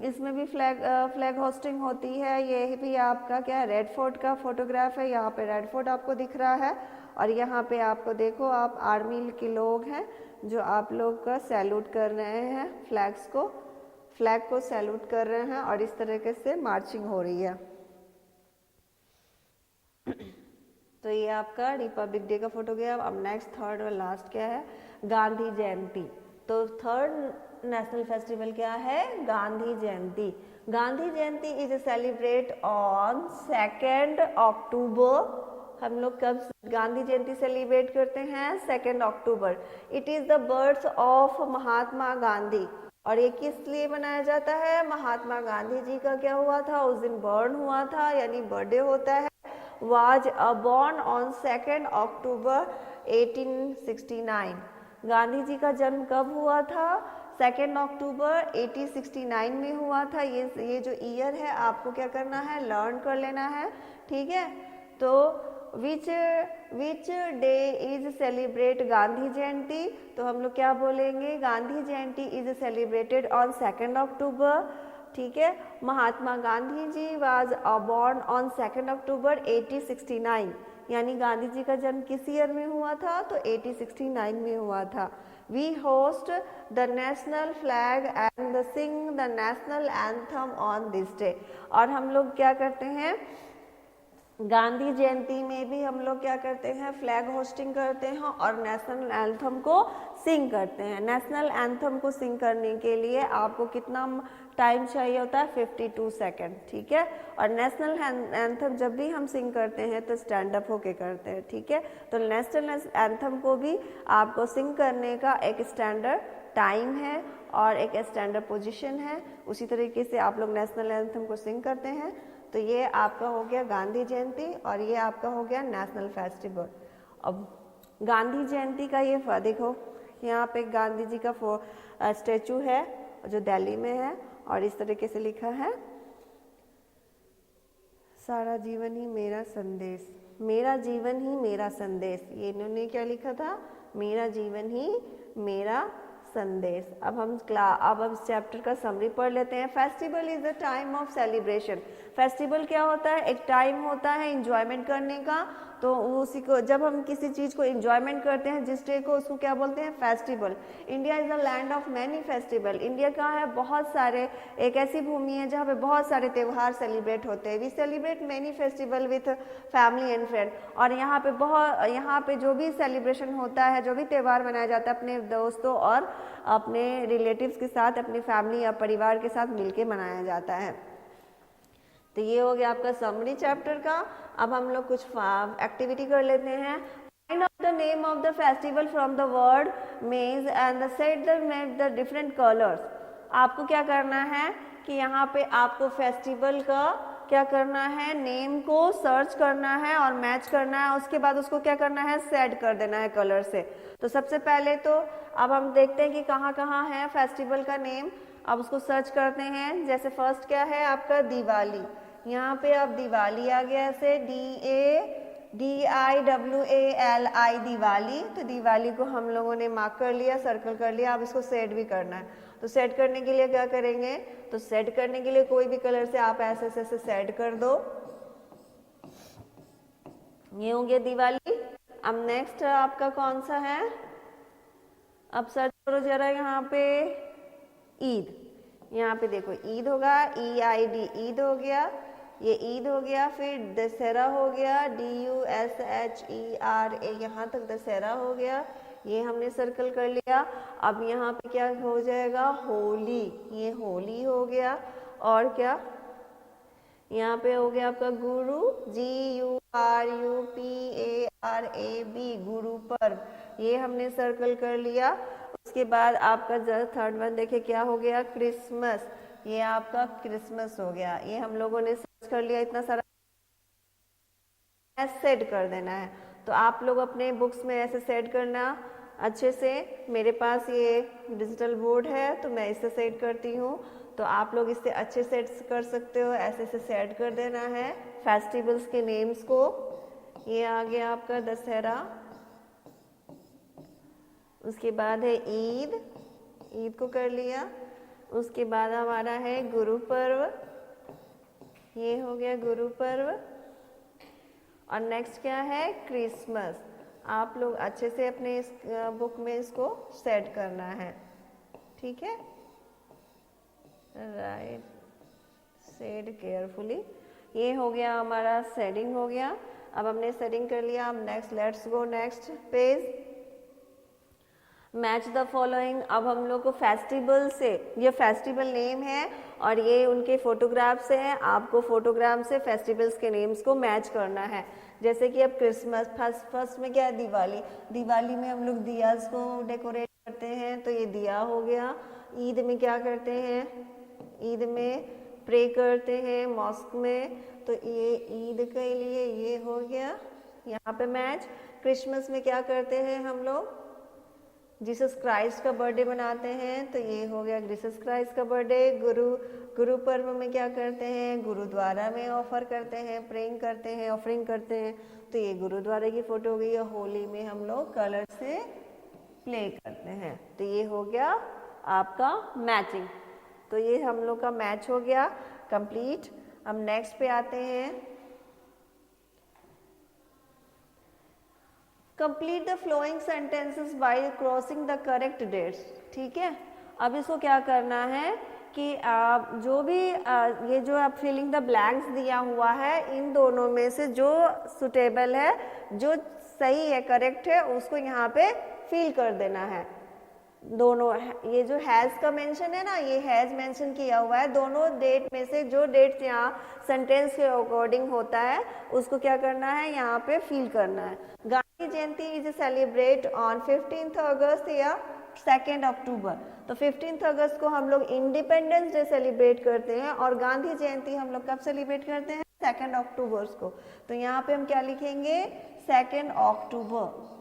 इसमें भी फ्लैग होस्टिंग होती है। ये भी आपका क्या है? रेड फोर्ट का फोटोग्राफ है। यहाँ पे रेड फोर्ट आपको दिख रहा है और यहाँ पे आपको देखो, आप आर्मी के लोग हैं जो आप लोग का सैल्यूट कर रहे हैं, फ्लैग को सैल्यूट कर रहे हैं और इस तरीके से मार्चिंग हो रही है। तो ये आपका रिपब्लिक डे का फोटोग्राफ। अब नेक्स्ट थर्ड और लास्ट क्या है? गांधी जयंती। तो थर्ड नेशनल फेस्टिवल क्या है? Gandhi Jayanti. Gandhi Jayanti is celebrate on 2 October. हम लोग कब गांधी जयंती सेलिब्रेट करते हैं? 2 अक्टूबर। It is the birth of Mahatma Gandhi. और ये किस लिए मनाया जाता है? महात्मा गांधी जी का क्या हुआ था? उस दिन बर्न हुआ था, यानी बर्थडे होता है। was born on 2 October 1869। Gandhi ji का जन्म कब हुआ था? 2 अक्टूबर 1869 में हुआ था। ये जो ईयर है आपको क्या करना है? लर्न कर लेना है, ठीक है। तो which day is celebrate Gandhi Jayanti? तो हम लोग क्या बोलेंगे? Gandhi Jayanti is celebrated on 2 October, ठीक है। Mahatma Gandhi ji was born on 2 October 1869, यानी गांधी जी का जन्म किस ईयर में हुआ था? तो 1869 में हुआ था। We host the national flag and sing the national anthem on this day. और हम लोग क्या करते हैं? गांधी जयंती में भी हम लोग क्या करते हैं? फ्लैग होस्टिंग करते हैं और नेशनल एंथम को सिंग करते हैं। नेशनल एंथम को सिंग करने के लिए आपको कितना टाइम चाहिए होता है? 52 सेकेंड, ठीक है। और नेशनल एंथम जब भी हम सिंग करते हैं तो स्टैंड अप होके करते हैं, ठीक है। तो नेशनल एंथम को भी आपको सिंग करने का एक स्टैंडर्ड टाइम है और एक स्टैंडर्ड पोजीशन है। उसी तरीके से आप लोग नेशनल एंथम को सिंग करते हैं। तो ये आपका हो गया गांधी जयंती और ये आपका हो गया नेशनल फेस्टिवल। अब गांधी जयंती का ये देखो, यहाँ पे गांधी जी का स्टैचू है जो दिल्ली में है और इस तरीके से लिखा है, सारा जीवन ही मेरा संदेश, मेरा जीवन ही मेरा संदेश। ये इन्होंने क्या लिखा था? मेरा जीवन ही मेरा संदेश। अब हम इस चैप्टर का समरी पढ़ लेते हैं। Festival is the time of celebration. Festival क्या होता है? एक टाइम होता है एंजॉयमेंट करने का। तो उसी को जब हम किसी चीज़ को एंजॉयमेंट करते हैं जिस डे को, उसको क्या बोलते हैं? Festival. India is the land of many festival. India कहाँ है? बहुत सारे, एक ऐसी भूमि है जहाँ पे बहुत सारे त्यौहार सेलिब्रेट होते हैं। We celebrate many festival with family and friend. और यहाँ पे जो भी सेलिब्रेशन होता है, जो भी त्यौहार मनाया जाता है, अपने दोस्तों और अपने रिलेटिव्स के साथ, अपनी फैमिली या परिवार के साथ मिलके मनाया जाता है। तो ये हो गया आपका समरी चैप्टर का। अब हम लोग कुछ एक्टिविटी कर लेते हैं। Find out the name of the festival from the word maze and set the different colours. आपको क्या करना है कि यहाँ पे आपको फेस्टिवल का क्या करना है? नेम को सर्च करना है और मैच करना है। उसके बाद उसको क्या करना है? सेट कर देना है कलर से। तो सबसे पहले तो अब हम देखते हैं कि कहाँ कहाँ है फेस्टिवल का नेम। अब उसको सर्च करते हैं। जैसे फर्स्ट क्या है आपका? दिवाली। यहाँ पे अब दिवाली आ गया, ऐसे DIWALI दिवाली। तो दिवाली को हम लोगों ने मार्क कर लिया, सर्कल कर लिया। अब इसको सेट भी करना है। तो सेट करने के लिए क्या करेंगे, तो सेट करने के लिए कोई भी कलर से आप ऐसे ऐसे सेट कर दो। ये हो गया दिवाली। अब नेक्स्ट आपका कौन सा है, अब सर्च करो जरा यहाँ पे ईद। यहाँ पे देखो ईद होगा, EID ईद हो गया, ये ईद हो गया। फिर दशहरा हो गया, DUSHERA, यहाँ तक दशहरा हो गया, ये हमने सर्कल कर लिया। अब यहाँ पे क्या हो जाएगा, होली, ये होली हो गया। और क्या, यहाँ पे हो गया आपका गुरु, GURUPARAB, गुरु पर्व, ये हमने सर्कल कर लिया। उसके बाद आपका थर्ड वन देखिए क्या हो गया, क्रिसमस, ये आपका क्रिसमस हो गया। ये हम लोगों ने सर्च कर लिया, इतना सारा सेट कर देना है। तो आप लोग अपने बुक्स में ऐसे सेट करना अच्छे से। मेरे पास ये डिजिटल बोर्ड है तो मैं इससे सेट करती हूँ, तो आप लोग इससे अच्छे सेट कर सकते हो। ऐसे से सेट कर देना है फेस्टिवल्स के नेम्स को। ये आ गया आपका दशहरा, उसके बाद है ईद, ईद को कर लिया। उसके बाद हमारा है गुरु पर्व, ये हो गया गुरु पर्व। और नेक्स्ट क्या है, क्रिसमस। आप लोग अच्छे से अपने इस बुक में इसको सेट करना है, ठीक है, राइट, सेट केयरफुली। ये हो गया हमारा सेटिंग हो गया। अब हमने सेटिंग कर लिया। अब next, let's go next page, match the following. अब हम लोग को फेस्टिवल से, ये फेस्टिवल नेम है और ये उनके फोटोग्राफ से है। आपको फोटोग्राफ से फेस्टिवल्स के नेम्स को मैच करना है। जैसे कि अब क्रिसमस, फर्स्ट में क्या है, दिवाली, दिवाली में हम लोग दियाज को डेकोरेट करते हैं, तो ये दिया हो गया। ईद में क्या करते हैं, ईद में प्रे करते हैं मॉस्क में, तो ये ईद के लिए ये हो गया यहाँ पे मैच। क्रिसमस में क्या करते हैं हम लोग, जीसस क्राइस्ट का बर्थडे मनाते हैं, तो ये हो गया जीसस क्राइस्ट का बर्थडे। गुरु पर्व में क्या करते हैं, गुरुद्वारा में ऑफर करते हैं, प्रेइंग करते हैं, ऑफरिंग करते हैं, तो ये गुरुद्वारे की फोटो हो गई। होली में हम लोग कलर से प्ले करते हैं, तो ये हो गया आपका मैचिंग। तो ये हम लोग का मैच हो गया कंप्लीट। अब नेक्स्ट पे आते हैं, complete the flowing sentences by crossing the correct dates, ठीक है। अब इसको क्या करना है कि आप जो भी ये जो आप फिलिंग द ब्लैंक्स दिया हुआ है, इन दोनों में से जो सुटेबल है, जो सही है, करेक्ट है, उसको यहाँ पे फिल कर देना है। दोनों, ये जो हैज़ का मेंशन है ना, ये हैज़ मेंशन किया हुआ है। दोनों डेट में से जो डेट यहाँ सेंटेंस के अकॉर्डिंग होता है, उसको क्या करना है, यहाँ पे फिल करना है। Gandhi Jayanti is celebrate on 15 अगस्त या 2 अक्टूबर। तो 15 अगस्त को हम लोग इंडिपेंडेंस डे सेलिब्रेट करते हैं और गांधी जयंती हम लोग कब सेलिब्रेट करते हैं, 2 अक्टूबर को। तो यहाँ पे हम क्या लिखेंगे, 2 अक्टूबर,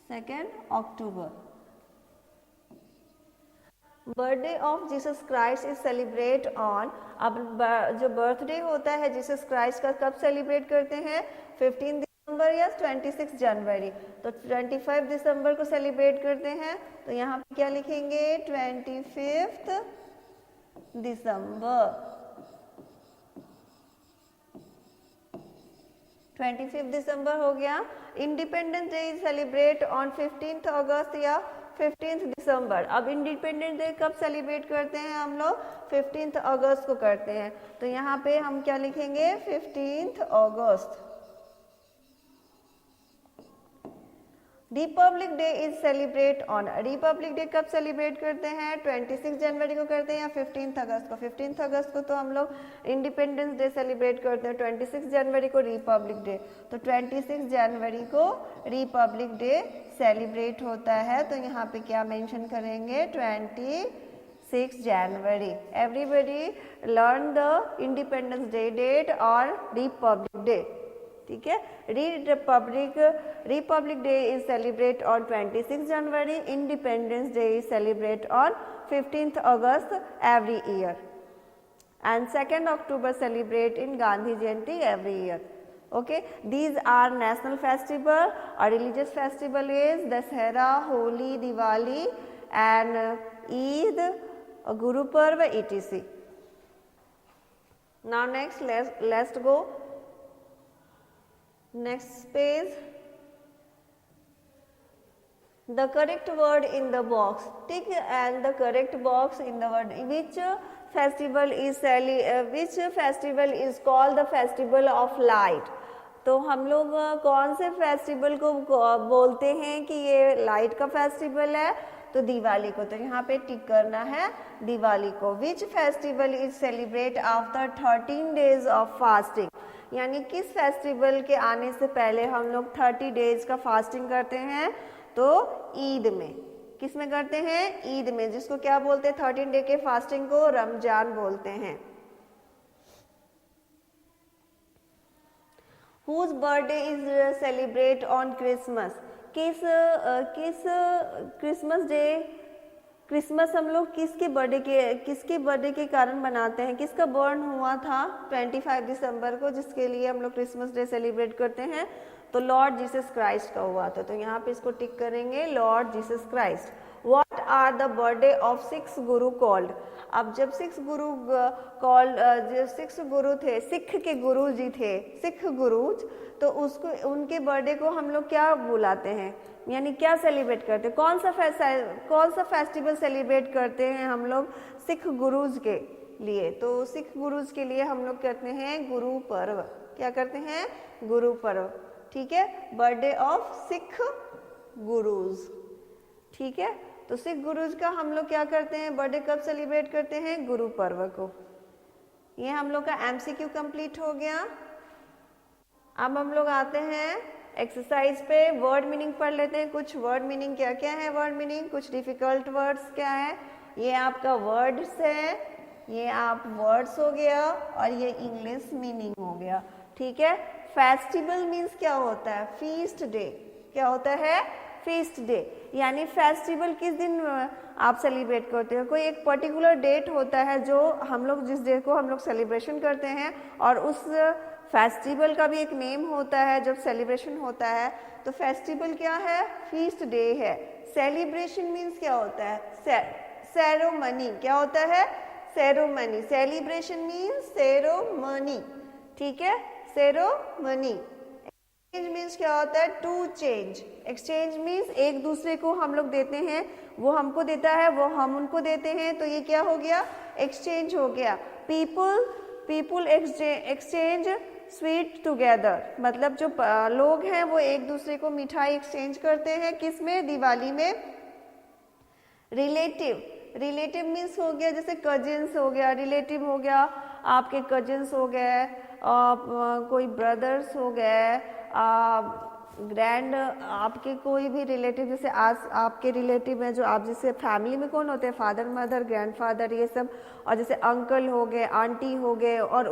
2 अक्टूबर। Birthday of Jesus Christ is celebrate on, अब जो बर्थडे होता है जीसस क्राइस्ट का कब सेलिब्रेट करते हैं, 15 दिसंबर या 26 जनवरी। तो 25 दिसंबर को सेलिब्रेट करते हैं, तो यहाँ पे क्या लिखेंगे, 25 दिसंबर। 25 दिसंबर हो गया। Independence day is celebrate on 15 अगस्त या 15 दिसंबर। अब इंडिपेंडेंस डे कब सेलिब्रेट करते हैं हम लोग, 15 अगस्त को करते हैं। तो यहाँ पे हम क्या लिखेंगे, 15 अगस्त। Republic day is celebrate on, republic day कब सेलिब्रेट करते हैं, 26 जनवरी को करते हैं या 15 अगस्त को। 15 अगस्त को तो हम लोग इंडिपेंडेंस डे सेलिब्रेट करते हैं, 26 जनवरी को रिपब्लिक डे। तो 26 जनवरी को रिपब्लिक डे सेलिब्रेट होता है। तो यहाँ पे क्या मेंशन करेंगे, 26 जनवरी। Everybody learn the independence day date और रिपब्लिक डे। ठीक है। Republic day is celebrate on 26 January, independence day is celebrate on 15th August every year, and 2nd October celebrate in Gandhi Jayanti every year. Okay, these are national festival. A religious festival is Dasahara, Holi, Diwali and Eid, Guru Parv, etc. Now next let's go next page. The correct word in the box, tick and the correct box in the word. Which festival is called the festival of light? तो हम लोग कौन से festival को बोलते हैं कि ये लाइट का फेस्टिवल है? तो दिवाली को। तो यहाँ पे टिक करना है दिवाली को। विच festival is celebrate after 13 days of fasting, यानी किस फेस्टिवल के आने से पहले हम लोग 30 days का फास्टिंग करते हैं? तो ईद में। किस में करते हैं? ईद में, जिसको क्या बोलते हैं? 13 day के फास्टिंग को रमजान बोलते हैं। Whose birthday is celebrate on Christmas? किस क्रिसमस डे, क्रिसमस हम लोग किसके बर्थडे के कारण मनाते हैं? किसका बर्न हुआ था 25 दिसंबर को, जिसके लिए हम लोग क्रिसमस डे सेलिब्रेट करते हैं? तो लॉर्ड जीसस क्राइस्ट का हुआ था। तो यहाँ पे इसको टिक करेंगे, Lord Jesus Christ. What are the birthday of 6 Guru called? अब जब 6 गुरु जब 6 गुरु थे, सिख के गुरु जी थे, सिख गुरु, तो उसको उनके बर्थडे को हम लोग क्या बुलाते हैं, यानी क्या सेलिब्रेट करते हैं? कौन सा फेस्टिवल सेलिब्रेट करते हैं हम लोग सिख गुरुज के लिए? तो सिख गुरुज के लिए हम लोग करते हैं गुरु पर्व। क्या करते हैं? गुरु पर्व। ठीक है, बर्थडे ऑफ सिख गुरुज। ठीक है, तो सिख गुरुज का हम लोग क्या करते हैं? बर्थडे कब सेलिब्रेट करते हैं? गुरु पर्व को। ये हम लोग का MCQ कंप्लीट हो गया। अब हम लोग आते हैं एक्सरसाइज पे। वर्ड मीनिंग पढ़ लेते हैं। कुछ वर्ड मीनिंग क्या क्या है? वर्ड मीनिंग कुछ डिफिकल्ट वर्ड्स क्या है? ये आपका वर्ड्स है, ये आप वर्ड्स हो गया, और ये इंग्लिश मीनिंग हो गया। ठीक है, फेस्टिवल मीन्स क्या होता है? Feast day. क्या होता है? Feast day. यानी फेस्टिवल किस दिन आप सेलिब्रेट करते हो? कोई एक पर्टिकुलर डेट होता है जो हम लोग, जिस डे को हम लोग सेलिब्रेशन करते हैं, और उस फेस्टिवल का भी एक नेम होता है जब सेलिब्रेशन होता है। तो फेस्टिवल क्या है? फीस्ट डे है। सेलिब्रेशन मीन्स क्या होता है? सेरेमनी। क्या होता है? सेरेमनी। Celebration means ceremony. ठीक है, सेरेमनी। एक्सचेंज मीन्स क्या होता है? To change. एक्सचेंज मीन्स एक दूसरे को हम लोग देते हैं, वो हमको देता है, वो हम उनको देते हैं, तो ये क्या हो गया? एक्सचेंज हो गया। पीपुल एक्सचेंज स्वीट टुगेदर, मतलब जो लोग हैं वो एक दूसरे को मिठाई एक्सचेंज करते हैं। किस में? दिवाली में। रिलेटिव मीन्स हो गया जैसे कजिन्स हो गया, रिलेटिव हो गया आपके कजिन्स हो गए, कोई ब्रदर्स हो गए, ग्रैंड आपके कोई भी रिलेटिव, जैसे आज आपके रिलेटिव हैं जो आप जैसे फैमिली में कौन होते हैं? फादर, मदर, ग्रैंडफादर, ये सब। और जैसे अंकल हो गए, आंटी हो गए, और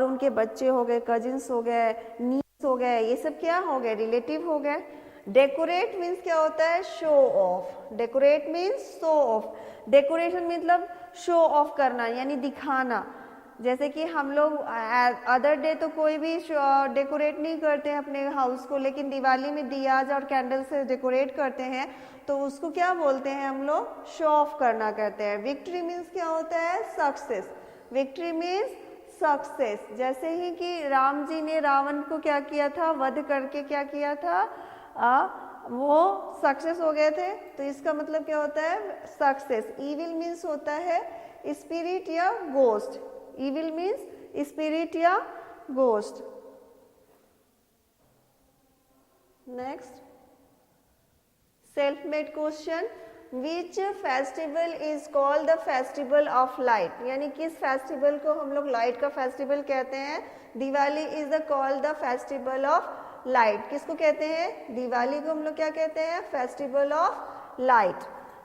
उनके बच्चे हो गए, कजिन्स हो गए, नीस हो गए, ये सब क्या हो गए? रिलेटिव हो गए। डेकोरेट मीन्स क्या होता है? Show off. Decorate means show off. Decoration मतलब शो ऑफ करना, यानी दिखाना। जैसे कि हम लोग अदर डे तो कोई भी डेकोरेट नहीं करते हैं अपने हाउस को, लेकिन दिवाली में दियाज और कैंडल से डेकोरेट करते हैं, तो उसको क्या बोलते हैं हम लोग? शो ऑफ करना कहते हैं। विक्ट्री मीन्स क्या होता है? सक्सेस। Victory means success. जैसे ही कि राम जी ने रावण को क्या किया था? वध करके क्या किया था? वो सक्सेस हो गए थे, तो इसका मतलब क्या होता है? सक्सेस। इविल मीन्स होता है स्पिरिट या गोस्ट। Evil means spirit या ghost. Next, self-made question. Which festival is called the festival of light? यानी किस फेस्टिवल को हम लोग लाइट का फेस्टिवल कहते हैं? Diwali is the called the festival of light. किसको कहते हैं? दिवाली को हम लोग क्या कहते हैं? Festival of light.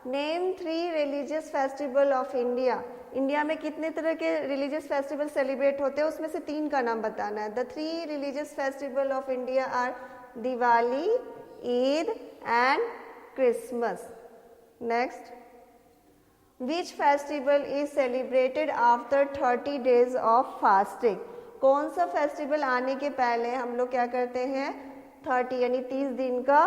Name 3 religious festival of India. India में कितने तरह के रिलीजियस फेस्टिवल सेलिब्रेट होते हैं, उसमें से 3 का नाम बताना है। The 3 religious festival of India are Diwali, Eid and Christmas. Next, which festival is celebrated after 30 days of fasting? कौन सा फेस्टिवल आने के पहले हम लोग क्या करते हैं, 30 यानी 30 दिन का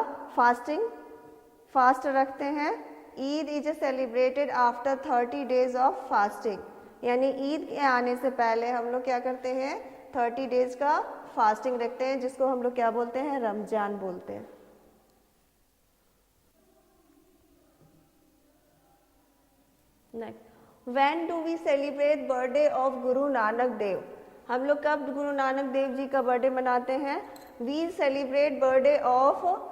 फास्ट रखते हैं। Eid is celebrated after 30 days of fasting, यानी ईद के आने से पहले हम लोग क्या करते हैं, 30 डेज का फास्टिंग रखते हैं, जिसको हम लोग क्या बोलते हैं, रमजान बोलते हैं। Next, when do we celebrate birthday of Guru Nanak देव? हम लोग कब गुरु नानक देव जी का बर्थडे मनाते हैं? We celebrate birthday of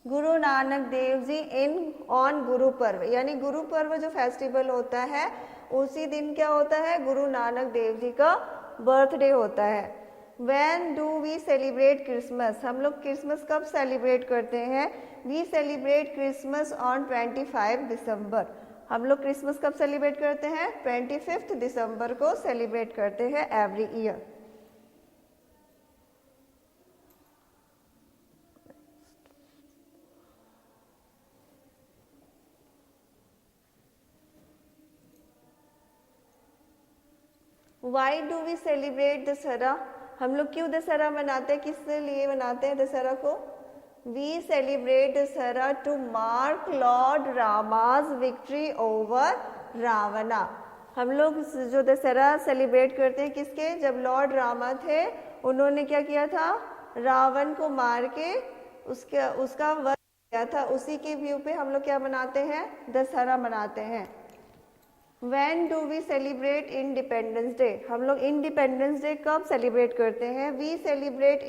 Guru Nanak Dev ji on Guru Parv, यानी गुरु पर्व जो फेस्टिवल होता है उसी दिन क्या होता है, गुरु नानक देव जी का बर्थडे होता है। When do we celebrate Christmas? हम लोग क्रिसमस कब सेलिब्रेट करते हैं? We celebrate Christmas on 25 December. हम लोग क्रिसमस कब सेलिब्रेट करते हैं? 25 दिसंबर को सेलिब्रेट करते हैं every year. Why do we celebrate Dussehra? हम लोग क्यों दशहरा मनाते हैं, किस लिए मनाते हैं दशहरा को? We celebrate Dussehra to mark lord Rama's victory over Ravana. हम लोग जो दशहरा सेलिब्रेट करते हैं किसके? जब लॉर्ड रामा थे, उन्होंने क्या किया था, रावण को मार के उसका वध किया था। उसी के व्यू पे हम लोग क्या मनाते हैं, दशहरा मनाते हैं। When do we celebrate independence day? हम लोग इंडिपेंडेंस डे कब सेलिब्रेट करते हैं? We celebrate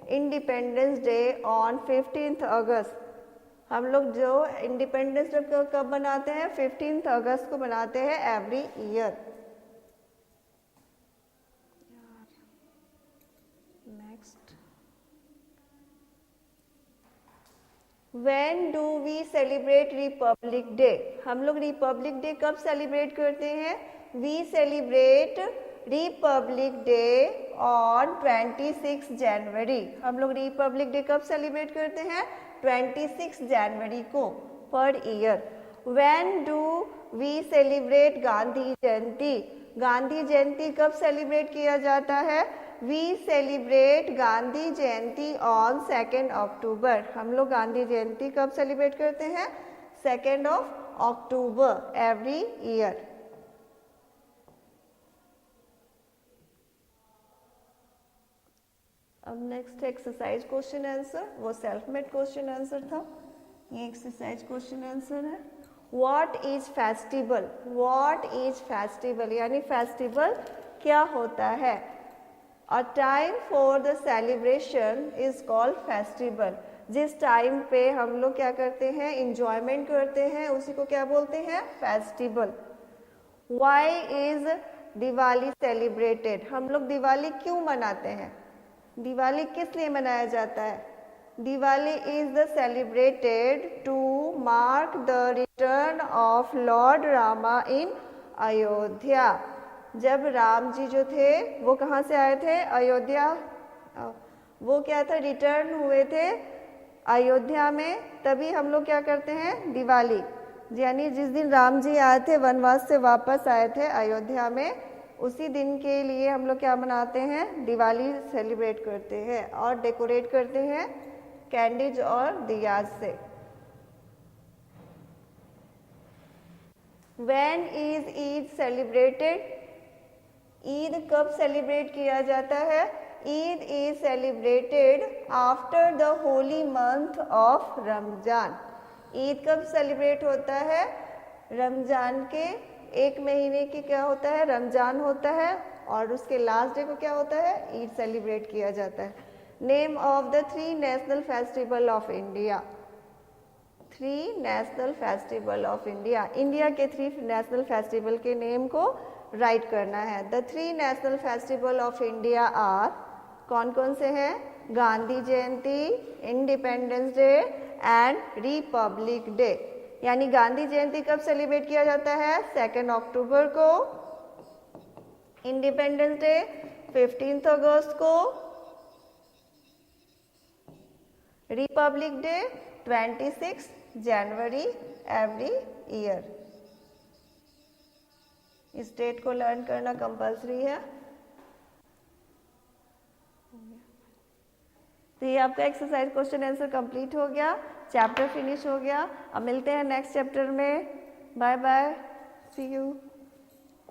independence day on 15 August. हम लोग जो इंडिपेंडेंस डे कब मनाते हैं? 15 अगस्त को मनाते हैं every year. Next, When do we celebrate Republic day? हम लोग रिपब्लिक डे कब सेलिब्रेट करते हैं? We celebrate Republic day on 26 जनवरी। हम लोग रिपब्लिक डे कब सेलिब्रेट करते हैं? 26 जनवरी को per year. When do we celebrate Gandhi Jayanti? Gandhi Jayanti कब सेलिब्रेट किया जाता है? We celebrate Gandhi Jayanti on 2 October. हम लोग गांधी जयंती कब सेलिब्रेट करते हैं? 2 अक्टूबर एवरी ईयर। अब नेक्स्ट एक्सरसाइज क्वेश्चन आंसर, वो सेल्फ मेड क्वेश्चन आंसर था, ये एक्सरसाइज क्वेश्चन आंसर है। What is festival? What is festival यानी फेस्टिवल क्या होता है? A time for the celebration is called festival। जिस टाइम पे हम लोग क्या करते हैं, इंजॉयमेंट करते हैं, उसी को क्या बोलते हैं? Festival. Why is Diwali celebrated? हम लोग दिवाली क्यों मनाते हैं? दिवाली किस लिए मनाया जाता है? Diwali is the celebrated to mark the return of lord Rama in Ayodhya. जब राम जी जो थे वो कहाँ से आए थे? अयोध्या। वो क्या था, रिटर्न हुए थे अयोध्या में, तभी हम लोग क्या करते हैं, दिवाली, यानी जिस दिन राम जी आए थे, वनवास से वापस आए थे अयोध्या में, उसी दिन के लिए हम लोग क्या मनाते हैं, दिवाली सेलिब्रेट करते हैं और डेकोरेट करते हैं कैंडीज और दियाज से। When is Eid celebrated? Eid कब सेलिब्रेट किया जाता है? Eid is celebrated after the Holi month of Ramzan. Eid कब सेलिब्रेट होता है? रमजान के एक महीने की क्या होता है, रमजान होता है, और उसके लास्ट डे को क्या होता है, ईद सेलिब्रेट किया जाता है। Name of the 3 national festival of India. 3 national festival of India. India के 3 नेशनल फेस्टिवल के नेम को राइट करना है। The 3 national festival of India are, कौन कौन से हैं? Gandhi Jayanti, independence day and republic day. यानी गांधी जयंती कब सेलिब्रेट किया जाता है? 2 अक्टूबर को। इंडिपेंडेंस डे 15 अगस्त को। रिपब्लिक डे 26 जनवरी एवरी ईयर। इस डेट को लर्न करना कंपल्सरी है। तो ये आपका एक्सरसाइज क्वेश्चन आंसर कंप्लीट हो गया, चैप्टर फिनिश हो गया। अब मिलते हैं नेक्स्ट चैप्टर में। Bye bye, see you.